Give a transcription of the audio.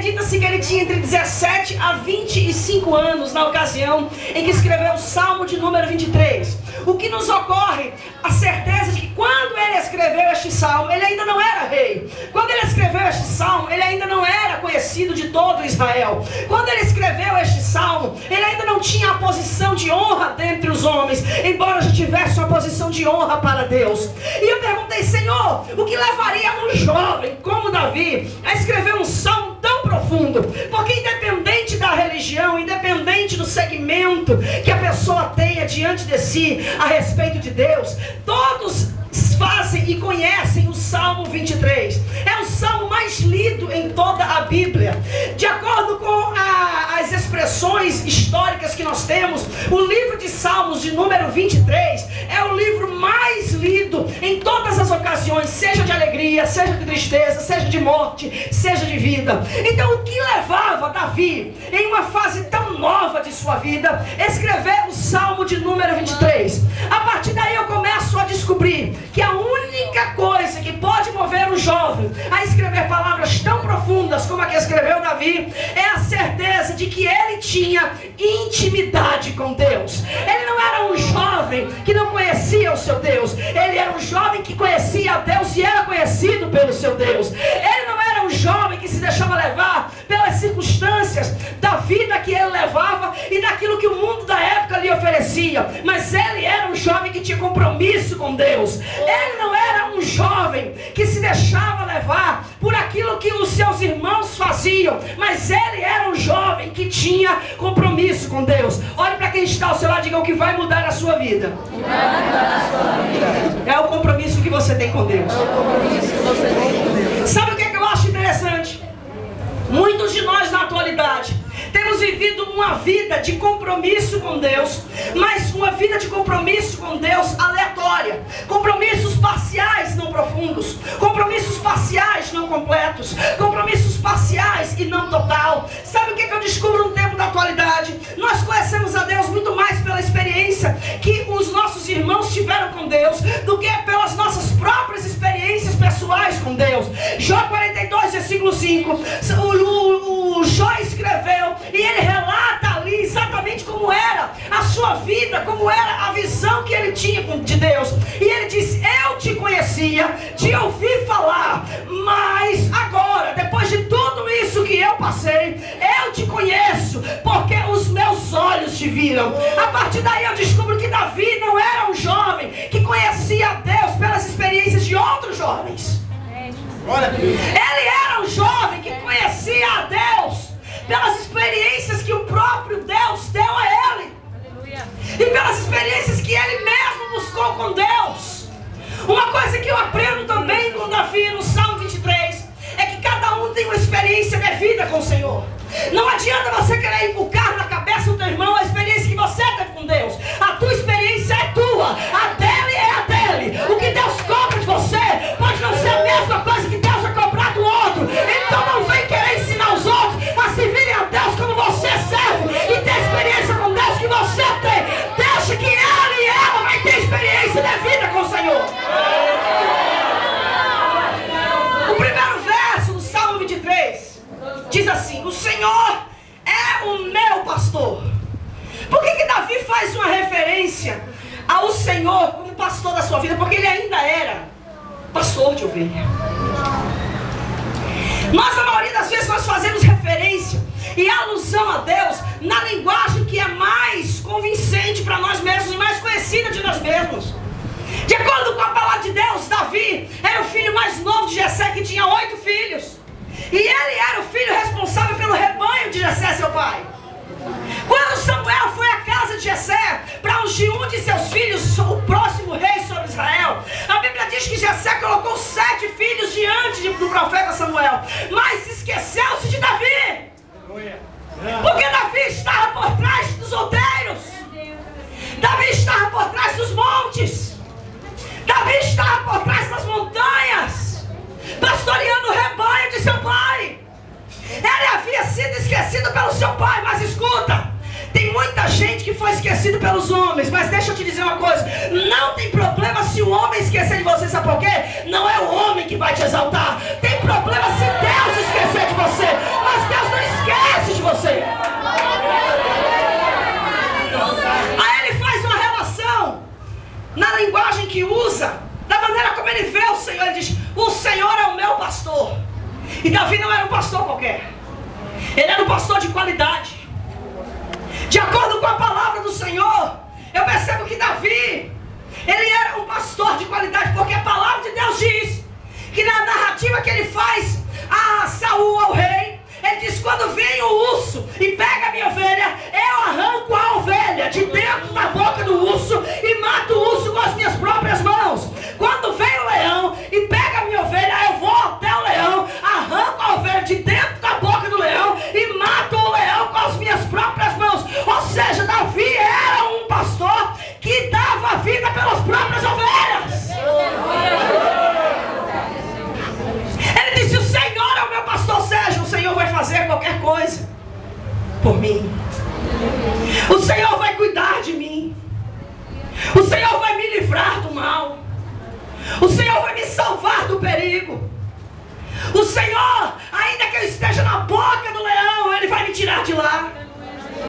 Acredita-se que ele tinha entre 17 a 25 anos na ocasião em que escreveu o Salmo de número 23. O que nos ocorre? A certeza de que quando ele escreveu este Salmo, ele ainda não era rei. Quando ele escreveu este Salmo, ele ainda não era conhecido de todo Israel. Quando ele escreveu este Salmo, ele ainda não tinha a posição de honra dentre os homens, embora já tivesse uma posição de honra para Deus. E eu perguntei, Senhor, o que levaria um jovem como Davi a escrever um salmo tão profundo? Porque independente da religião, independente do segmento que a pessoa tenha diante de si a respeito de Deus, todos fazem e conhecem o Salmo 23. É o salmo mais lido em toda a Bíblia. De acordo com as expressões históricas que nós temos, o livro de Salmos de número 23 é o livro mais lido em todas as ocasiões, seja de alegria, seja de tristeza, seja de morte, seja de vida. Então, o que levava Davi, em uma fase tão nova de sua vida, a escrever o Salmo de número 23? A partir daí eu começo a descobrir que a única coisa que pode mover um jovem a escrever palavras tão profundas como a que escreveu Davi é a certeza de que ele tinha intimidade com Deus. Ele não era um jovem que não conhecia o seu Deus. Ele era um jovem que conhecia a Deus e era conhecido pelo seu Deus. Ele não era um jovem que se deixava levar pelas circunstâncias da vida que ele levava e daquilo que o mundo da época lhe oferecia, mas ele era um jovem que tinha compromisso com Deus. Ele não era um jovem que se deixava levar por aquilo que os seus irmãos faziam, mas ele era um jovem que tinha compromisso com Deus. Olhe para quem está ao seu lado e diga: o que vai mudar a sua vida é o compromisso que você tem com Deus. Sabe o que é que eu acho interessante? Muitos de nós na atualidade temos vivido uma vida de compromisso com Deus, mas uma vida de compromisso com Deus aleatória. Compromissos parciais, não profundos. Compromissos parciais, não completos. Compromissos parciais e não total. Sabe o que eu descubro no tempo da atualidade? Nós conhecemos a Deus muito mais pela experiência que os nossos irmãos tiveram com Deus do que pelas nossas próprias experiências pessoais com Deus. Jó 42, versículo 5. O Jó escreveu e ele relata ali exatamente como era a sua vida, como era a visão que ele tinha de Deus. E ele disse: eu te conhecia, te ouvi falar, mas agora, depois de tudo isso que eu passei, eu te conheço, porque os meus olhos te viram. A partir daí eu descubro que Davi não era um jovem que conhecia a Deus pelas experiências de outros jovens. Ele era um jovem que conhecia a Deus pelas experiências que o próprio Deus deu a ele. Aleluia. E pelas experiências que ele mesmo buscou com Deus. Uma coisa que eu aprendo também com Davi no Salmo 23 é que cada um tem uma experiência devida com o Senhor. Não adianta você querer inculcar na cabeça do teu irmão a experiência que você teve com Deus. A tua experiência é tua, a dele é a dele. O que Deus cobra de você pode não ser a mesma coisa que Deus vai cobrar do outro. Então não vem querer ensinar os outros a servirem a Deus como você serve e ter experiência com Deus que você tem. Deixa que ele e ela vai ter experiência devida com o Senhor. O primeiro verso do Salmo 23 diz assim: o Senhor é o meu pastor. Por que Davi faz uma referência ao Senhor como pastor da sua vida? Porque ele ainda era pastor de ovelha. Nós, a maioria das vezes, nós fazemos referência e alusão a Deus na linguagem que é mais convincente para nós mesmos e mais conhecida de nós mesmos. De acordo com a palavra de Deus, Davi era o filho mais novo de Jessé, que tinha 8 filhos. E ele era o filho responsável pelo rebanho de Jessé, seu pai. Quando Samuel foi à casa de Jessé para ungir um de seus filhos, o próximo rei sobre Israel, a Bíblia diz que Jessé colocou 7 filhos diante do profeta Samuel, mas esqueceu-se de Davi. Porque Davi estava por trás dos outeiros, Davi estava por trás dos montes, Davi estava por trás das montanhas, pastoreando o rebanho de seu pai. Ele havia sido esquecido pelo seu pai. Mas escuta, tem muita gente que foi esquecido pelos homens, mas deixa eu te dizer uma coisa: não tem problema se o homem esquecer de você. Sabe por quê? Não é o homem que vai te exaltar. Tem problema se Deus esquecer de você, mas Deus um pastor qualquer. Ele era um pastor de qualidade. De acordo com a palavra do Senhor, eu percebo que Davi, ele era um pastor de qualidade, porque a palavra de Deus diz que na narrativa que ele faz a Saul, ao rei, ele diz: quando vem o urso e pega a minha ovelha, eu arranco a ovelha de dentro da boca do urso e mato o urso com as minhas próprias mãos. Quando vem o leão e pega a minha ovelha, eu vou até o leão, arranco a ovelha de dentro da boca do leão e mato o leão com as minhas próprias mãos. Ou seja, Davi era um pastor que dava a vida pelas próprias ovelhas. Ele disse: o Senhor é o meu pastor, seja, o Senhor vai fazer qualquer coisa por mim. O Senhor vai cuidar de mim. O Senhor vai me livrar do mal. O Senhor vai me salvar do perigo. O Senhor, ainda que eu esteja na boca do leão, Ele vai me tirar de lá.